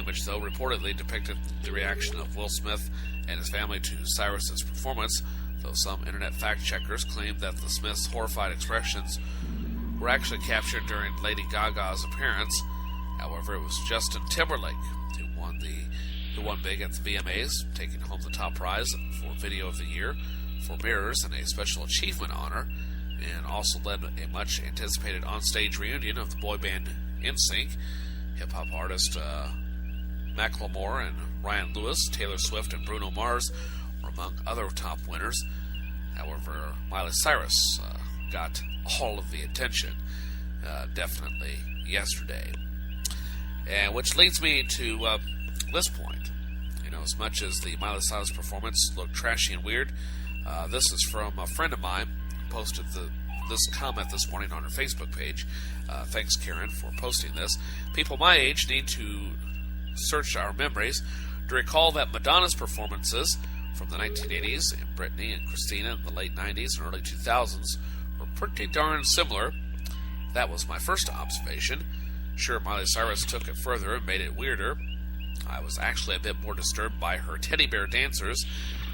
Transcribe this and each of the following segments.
image, though, reportedly depicted the reaction of Will Smith and his family to Cyrus's performance, though some internet fact-checkers claimed that the Smiths' horrified expressions were actually captured during Lady Gaga's appearance. However, it was Justin Timberlake who won big at the VMAs, taking home the top prize for Video of the Year for Mirrors and a Special Achievement honor, and also led a much-anticipated on-stage reunion of the boy band NSYNC. Hip-hop artist Macklemore and Ryan Lewis, Taylor Swift, and Bruno Mars were among other top winners. However, Miley Cyrus got all of the attention, definitely yesterday. And which leads me to this point. As much as the Miley Cyrus performance looked trashy and weird, this is from a friend of mine who posted this comment this morning on her Facebook page. Thanks, Karen, for posting this. People my age need to search our memories to recall that Madonna's performances from the 1980s and Britney and Christina in the late 90s and early 2000s were pretty darn similar. That was my first observation. Sure, Miley Cyrus took it further and made it weirder. I was actually a bit more disturbed by her teddy bear dancers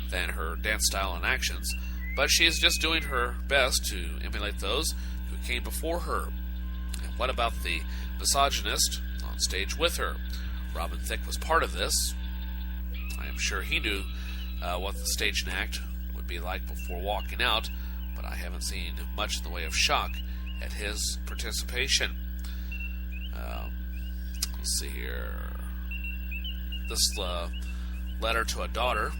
than her dance style and actions, but she is just doing her best to emulate those who came before her. And what about the misogynist on stage with her? Robin Thicke was part of this. I am sure he knew what the staging act would be like before walking out, but I haven't seen much in the way of shock at his participation. Let's see here. This letter to a daughter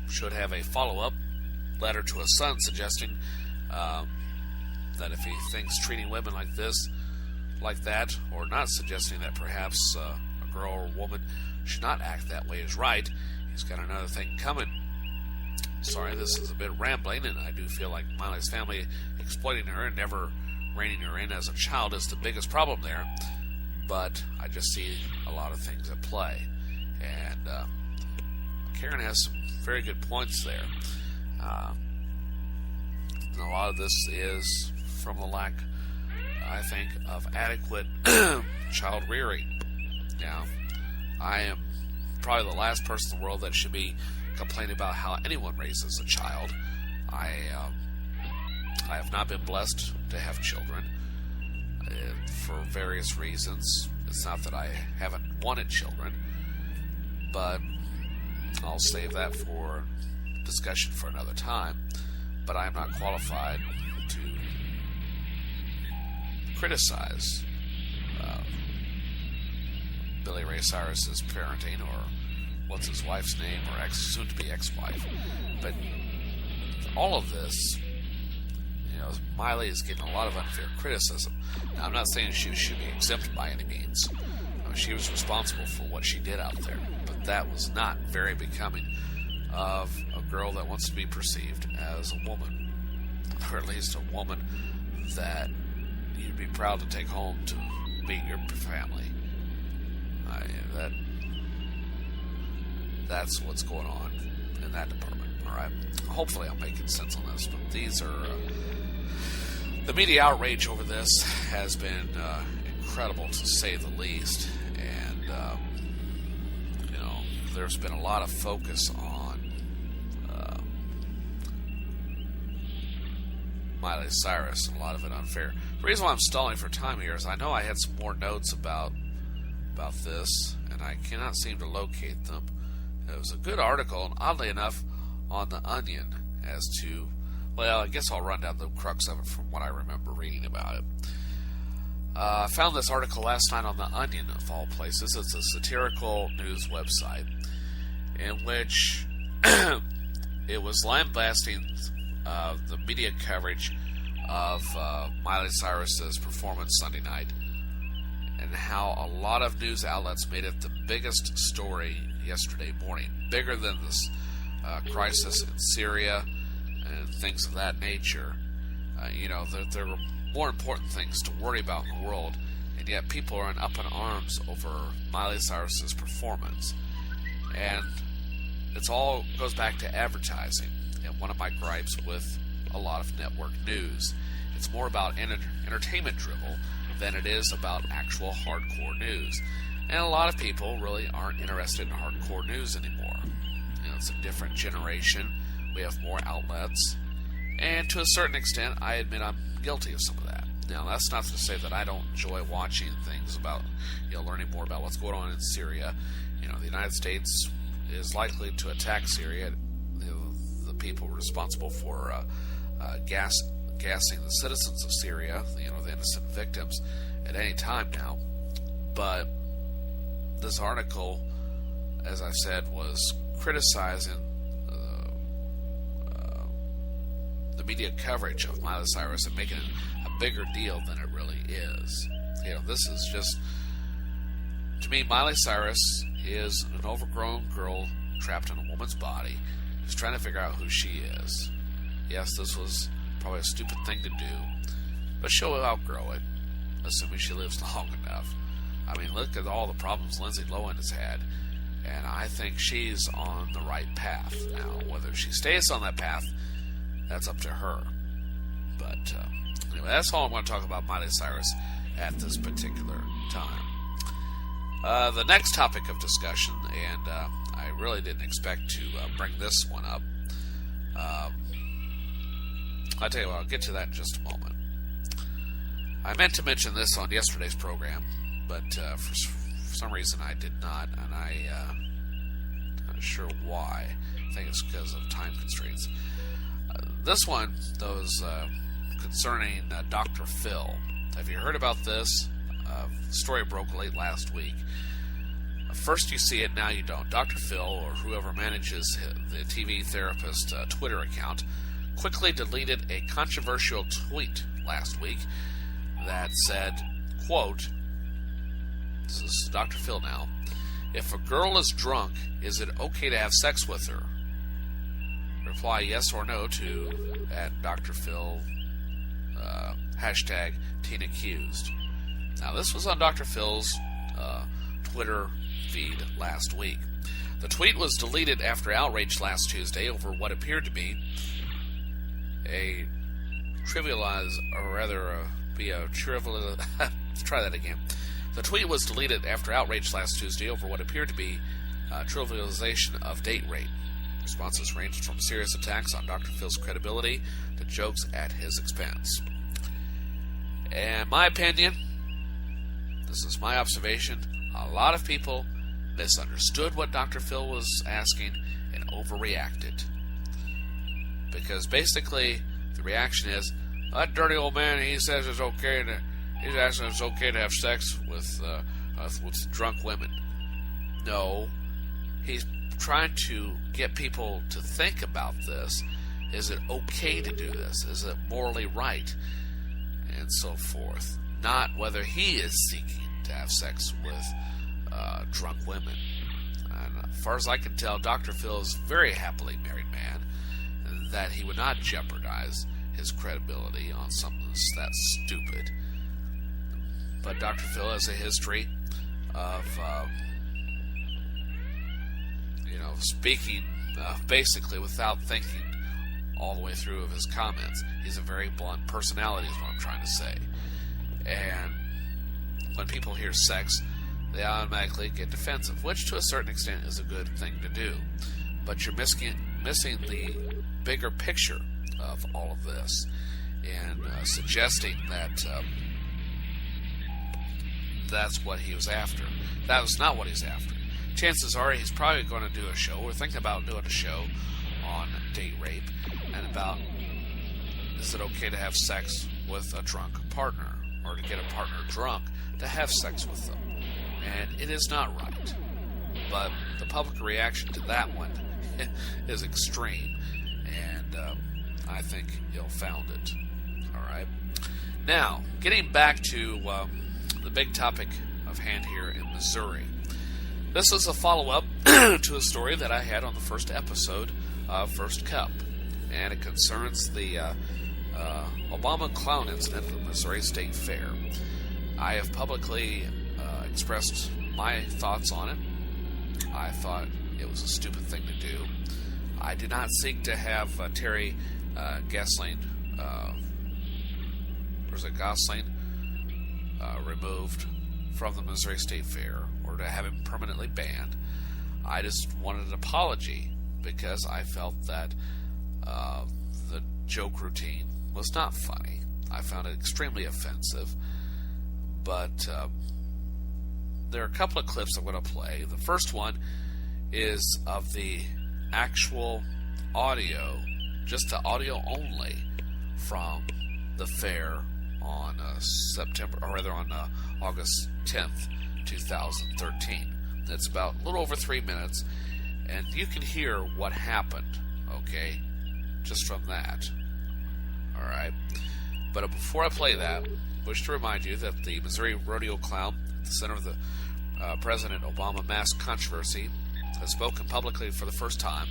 should have a follow-up letter to a son suggesting that if he thinks treating women like that, or not suggesting that perhaps a girl or woman should not act that way is right, he's got another thing coming. Sorry, this is a bit rambling, and I do feel like Miley's family exploiting her and never reining her in as a child is the biggest problem there, but I just see a lot of things at play. And Karen has some very good points there. And a lot of this is from the lack, I think, of adequate child rearing. Now, I am probably the last person in the world that should be complaining about how anyone raises a child. I have not been blessed to have children for various reasons. It's not that I haven't wanted children, but I'll save that for discussion for another time. But I am not qualified to criticize Billy Ray Cyrus's parenting, or what's his wife's name, or soon-to-be ex-wife. But all of this, Miley is getting a lot of unfair criticism. Now, I'm not saying she should be exempt by any means. She was responsible for what she did out there, but that was not very becoming of a girl that wants to be perceived as a woman, or at least a woman that you'd be proud to take home to meet your family. That's what's going on in that department. All right. Hopefully, I'm making sense on this, but these are the media outrage over this has been incredible, to say the least. And there's been a lot of focus on Miley Cyrus, and a lot of it unfair. The reason why I'm stalling for time here is I know I had some more notes about this, and I cannot seem to locate them. It was a good article, and oddly enough, on The Onion, as to, well, I guess I'll run down the crux of it from what I remember reading about it. I found this article last night on The Onion, of all places. It's a satirical news website in which it was lambasting the media coverage of Miley Cyrus's performance Sunday night, and how a lot of news outlets made it the biggest story yesterday morning, bigger than this crisis in Syria and things of that nature. There were more important things to worry about in the world, and yet people are up in arms over Miley Cyrus's performance. And it all goes back to advertising, and one of my gripes with a lot of network news. It's more about entertainment dribble than it is about actual hardcore news. And a lot of people really aren't interested in hardcore news anymore. It's a different generation. We have more outlets. And to a certain extent, I admit I'm guilty of some of that. Now, that's not to say that I don't enjoy watching things about, learning more about what's going on in Syria. The United States is likely to attack Syria. The people responsible for gassing the citizens of Syria, the innocent victims, at any time now. But this article, as I said, was criticizing the media coverage of Miley Cyrus and making it a bigger deal than it really is. This is just, to me, Miley Cyrus is an overgrown girl trapped in a woman's body who's trying to figure out who she is. Yes, this was probably a stupid thing to do, but she'll outgrow it, assuming she lives long enough. I mean, look at all the problems Lindsay Lohan has had, and I think she's on the right path. Now, whether she stays on that path, that's up to her. But anyway, that's all I'm going to talk about Miley Cyrus at this particular time. The next topic of discussion, and I really didn't expect to bring this one up. I'll tell you what, I'll get to that in just a moment. I meant to mention this on yesterday's program, but for some reason I did not, and I'm not sure why. I think it's because of time constraints. This one, those concerning Dr. Phil. Have you heard about this? The story broke late last week. First you see it, now you don't. Dr. Phil, or whoever manages the TV therapist Twitter account, quickly deleted a controversial tweet last week that said, quote, this is Dr. Phil now, "If a girl is drunk, is it okay to have sex with her? Reply yes or no to at Dr. Phil, hashtag Teen Accused." Now, this was on Dr. Phil's Twitter feed last week. The tweet was deleted after outrage last Tuesday over what appeared to be a trivialize, or rather be a trivial. Let's try that again. The tweet was deleted after outrage last Tuesday over what appeared to be trivialization of date rape. Responses ranged from serious attacks on Dr. Phil's credibility to jokes at his expense. In my opinion, this is my observation, a lot of people misunderstood what Dr. Phil was asking and overreacted. Because basically, the reaction is, that dirty old man, he says it's okay to, he's asking if it's okay to have sex with drunk women. No, he's trying to get people to think about this. Is it okay to do this? Is it morally right? And so forth. Not whether he is seeking to have sex with drunk women. And as far as I can tell, Dr. Phil is a very happily married man, and that he would not jeopardize his credibility on something that's stupid. But Dr. Phil has a history of speaking basically without thinking all the way through of his comments. He's a very blunt personality is what I'm trying to say. And when people hear sex, they automatically get defensive, which to a certain extent is a good thing to do. But you're missing the bigger picture of all of this, and suggesting that that's what he was after. That was not what he's after. Chances are he's probably going to do a show, or thinking about doing a show on date rape, and about, is it okay to have sex with a drunk partner, or to get a partner drunk to have sex with them? And it is not right. But the public reaction to that one is extreme, and I think ill-founded. Alright? Now, getting back to the big topic of hand here in Missouri. This is a follow-up to a story that I had on the first episode of First Cup, and it concerns the Obama clown incident at the Missouri State Fair. I have publicly expressed my thoughts on it. I thought it was a stupid thing to do. I did not seek to have Terry Gosling, removed from the Missouri State Fair or to have him permanently banned. I just wanted an apology because I felt that the joke routine was not funny. I found it extremely offensive. But there are a couple of clips I'm going to play. The first one is of the actual audio, just the audio only, from the fair on August 10th, 2013. It's about a little over 3 minutes, and you can hear what happened, okay, just from that. All right. But before I play that, I wish to remind you that the Missouri rodeo clown, at the center of the President Obama mask controversy, has spoken publicly for the first time,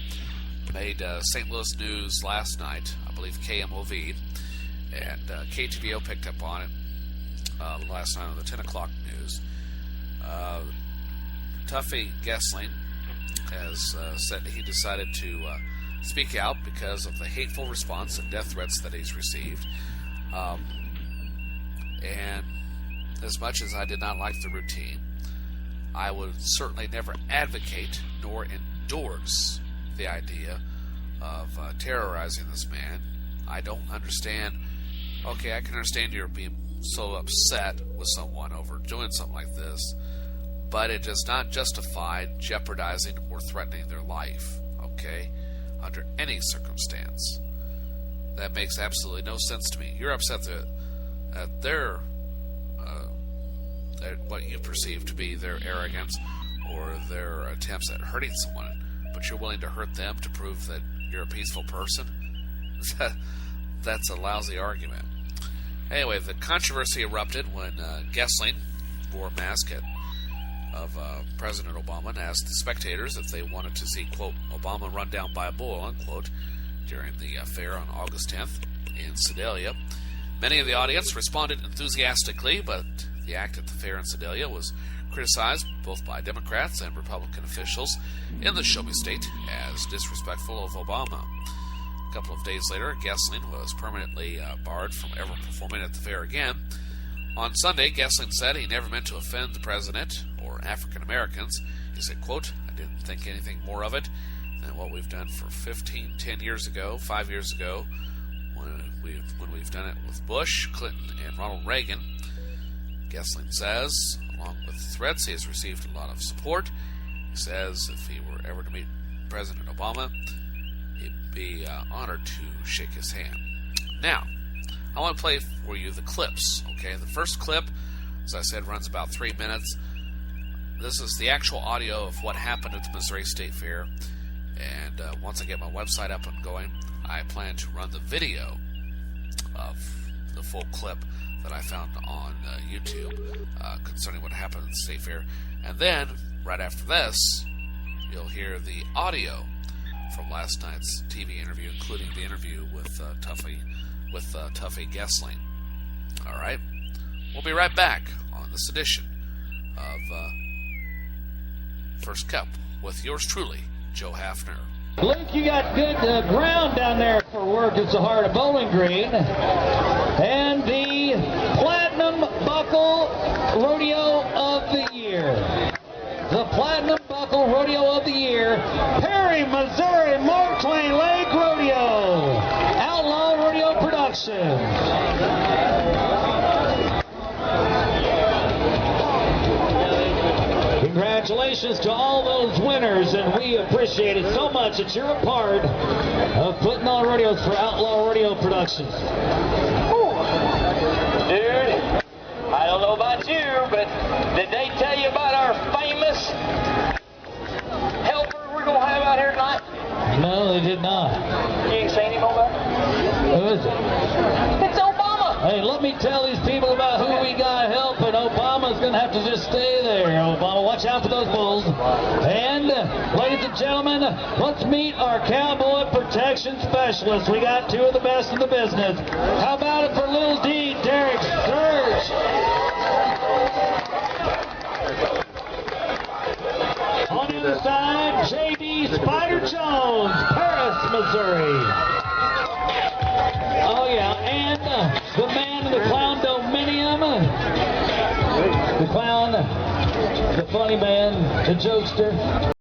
made St. Louis news last night, I believe KMOV, and KTVO picked up on it last night on the 10 o'clock news. Tuffy Gessling has said he decided to speak out because of the hateful response and death threats that he's received. And as much as I did not like the routine, I would certainly never advocate nor endorse the idea of terrorizing this man. I don't understand. Okay, I can understand you're being so upset with someone over doing something like this, but it does not justify jeopardizing or threatening their life, okay, under any circumstance. That makes absolutely no sense to me. You're upset at their at what you perceive to be their arrogance or their attempts at hurting someone, but you're willing to hurt them to prove that you're a peaceful person? That's a lousy argument. Anyway, the controversy erupted when Gessling wore a mask of President Obama and asked the spectators if they wanted to see, quote, Obama run down by a bull, unquote, during the fair on August 10th in Sedalia. Many of the audience responded enthusiastically, but the act at the fair in Sedalia was criticized both by Democrats and Republican officials in the Show Me State as disrespectful of Obama. A couple of days later, Gessling was permanently barred from ever performing at the fair again. On Sunday, Gessling said he never meant to offend the president or African Americans. He said, quote, I didn't think anything more of it than what we've done for 10 years ago, 5 years ago, when we've done it with Bush, Clinton, and Ronald Reagan. Gessling says, along with threats, he has received a lot of support. He says if he were ever to meet President Obama, he'd be honored to shake his hand. Now, I want to play for you the clips, okay? The first clip, as I said, runs about 3 minutes. This is the actual audio of what happened at the Missouri State Fair. And once I get my website up and going, I plan to run the video of the full clip that I found on YouTube concerning what happened at the State Fair. And then, right after this, you'll hear the audio from last night's TV interview, including the interview with Tuffy Gessling. All right? We'll be right back on this edition of First Cup with yours truly, Joe Haffner. Luke, you got good ground down there for work at Sahara Bowling Green. And the Platinum Buckle Rodeo of the Year. The Platinum Buckle Rodeo of the Year, Perry, Missouri, Mark Twain Lake Rodeo. Outlaw Rodeo Productions. Congratulations to all those winners, and we appreciate it so much that you're a part of putting on rodeos for Outlaw Rodeo Productions. Dude, I don't know about you, but did they tell you about our famous helper we're going to have out here tonight? No, they did not. You ain't seen him over there? Who is it? It's Obama. Hey, let me tell these people about who we got helping. Obama's going to have to just stay there. Obama, watch out for those bulls. And, ladies and gentlemen, let's meet our cowboy protection specialists. We got two of the best in the business. How about it for Lil D, Derek Surge? On the other side, J.D. Spider Jones, Paris, Missouri. Oh, yeah, and the man in the clown dominium, the clown, the funny man, the jokester.